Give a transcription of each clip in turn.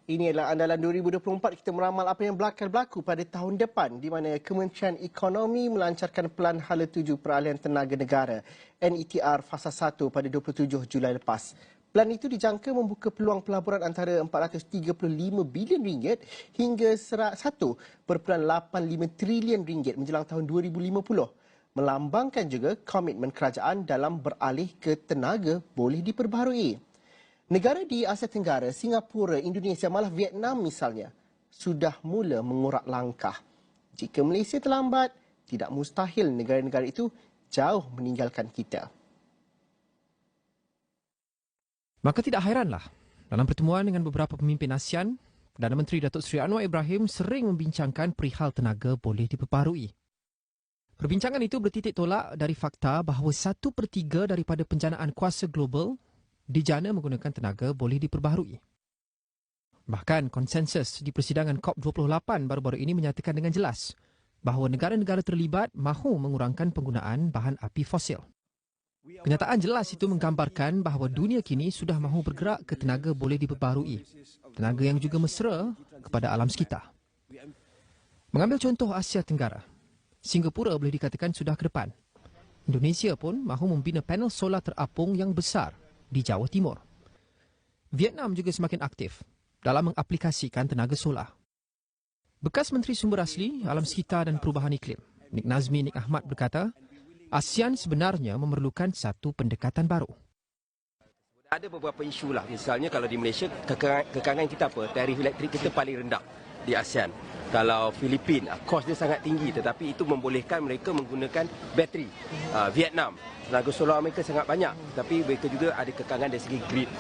Ini adalah andalan 2024. Kita meramal apa yang bakal berlaku pada tahun depan di mana Kementerian Ekonomi melancarkan Pelan Hala Tuju Peralihan Tenaga Negara NETR Fasa 1 pada 27 Julai lepas. Pelan itu dijangka membuka peluang pelaburan antara RM435 bilion hingga RM1.85 trilion menjelang tahun 2050. Melambangkan juga komitmen kerajaan dalam beralih ke tenaga boleh diperbaharui. Negara di Asia Tenggara, Singapura, Indonesia, malah Vietnam misalnya, sudah mula mengurak langkah. Jika Malaysia terlambat, tidak mustahil negara-negara itu jauh meninggalkan kita. Maka tidak hairanlah, dalam pertemuan dengan beberapa pemimpin ASEAN, Perdana Menteri Datuk Seri Anwar Ibrahim sering membincangkan perihal tenaga boleh diperbaharui. Perbincangan itu bertitik tolak dari fakta bahawa 1/3 daripada penjanaan kuasa global dijana menggunakan tenaga boleh diperbaharui. Bahkan konsensus di persidangan COP28 baru-baru ini menyatakan dengan jelas bahawa negara-negara terlibat mahu mengurangkan penggunaan bahan api fosil. Kenyataan jelas itu menggambarkan bahawa dunia kini sudah mahu bergerak ke tenaga boleh diperbaharui, tenaga yang juga mesra kepada alam sekitar. Mengambil contoh Asia Tenggara, Singapura boleh dikatakan sudah ke depan. Indonesia pun mahu membina panel solar terapung yang besar di Jawa Timur. Vietnam juga semakin aktif dalam mengaplikasikan tenaga solar. Bekas Menteri Sumber Asli, Alam Sekitar dan Perubahan Iklim, Nik Nazmi Nik Ahmad berkata, ASEAN sebenarnya memerlukan satu pendekatan baru. Ada beberapa isu lah. Misalnya kalau di Malaysia, kekangan kita apa? Tarif elektrik kita paling rendah di ASEAN. Kalau Filipina, kos dia sangat tinggi tetapi itu membolehkan mereka menggunakan bateri. Vietnam, tenaga solar mereka sangat banyak tapi mereka juga ada kekangan dari segi grid.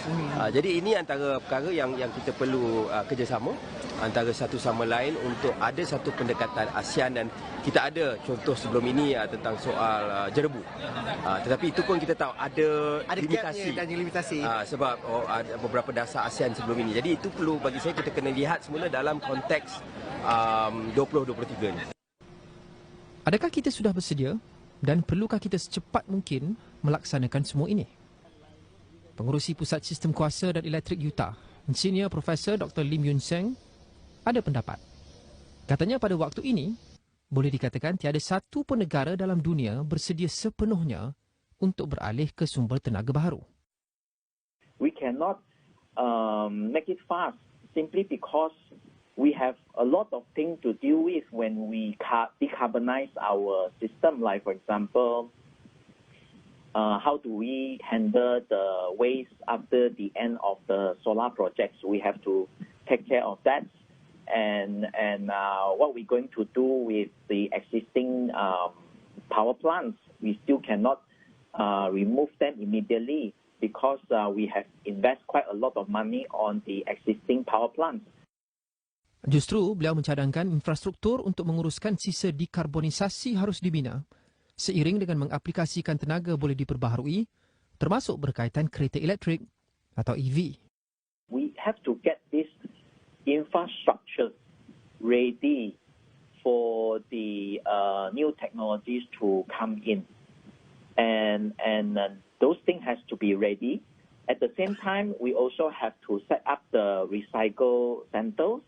Jadi ini antara perkara yang kita perlu kerjasama antara satu sama lain untuk ada satu pendekatan ASEAN, dan kita ada contoh sebelum ini tentang soal jerebu. Tetapi itu pun kita tahu ada limitasi. Sebab ada beberapa dasar ASEAN sebelum ini. Jadi itu perlu bagi saya kita kena lihat semula dalam konteks 2023 ni. Adakah kita sudah bersedia dan perlukah kita secepat mungkin melaksanakan semua ini? Pengurusi Pusat Sistem Kuasa dan Elektrik Utah, Insinyur Profesor Dr. Lim Yun Seng, ada pendapat. Katanya pada waktu ini, boleh dikatakan tiada satu pun negara dalam dunia bersedia sepenuhnya untuk beralih ke sumber tenaga baharu. We cannot make it fast simply because we have a lot of things to deal with when we decarbonize our system. Like, for example, how do we handle the waste after the end of the solar projects? We have to take care of that. And what we're going to do with the existing power plants, we still cannot remove them immediately because we have invest quite a lot of money on the existing power plants. Justru beliau mencadangkan infrastruktur untuk menguruskan sisa dekarbonisasi harus dibina seiring dengan mengaplikasikan tenaga boleh diperbaharui termasuk berkaitan kereta elektrik atau EV. We have to get this infrastructure ready for the new technologies to come in, and those things has to be ready. At the same time, we also have to set up the recycle centers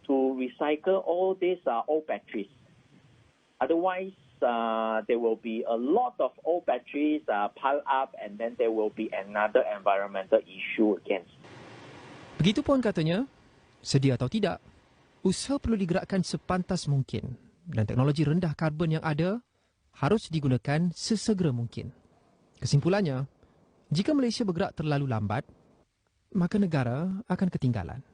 to recycle all these old batteries. Otherwise, there will be a lot of old batteries piled up, and then there will be another environmental issue again. Begitupun katanya, sedia atau tidak, usaha perlu digerakkan sepantas mungkin dan teknologi rendah karbon yang ada harus digunakan sesegera mungkin. Kesimpulannya, jika Malaysia bergerak terlalu lambat, maka negara akan ketinggalan.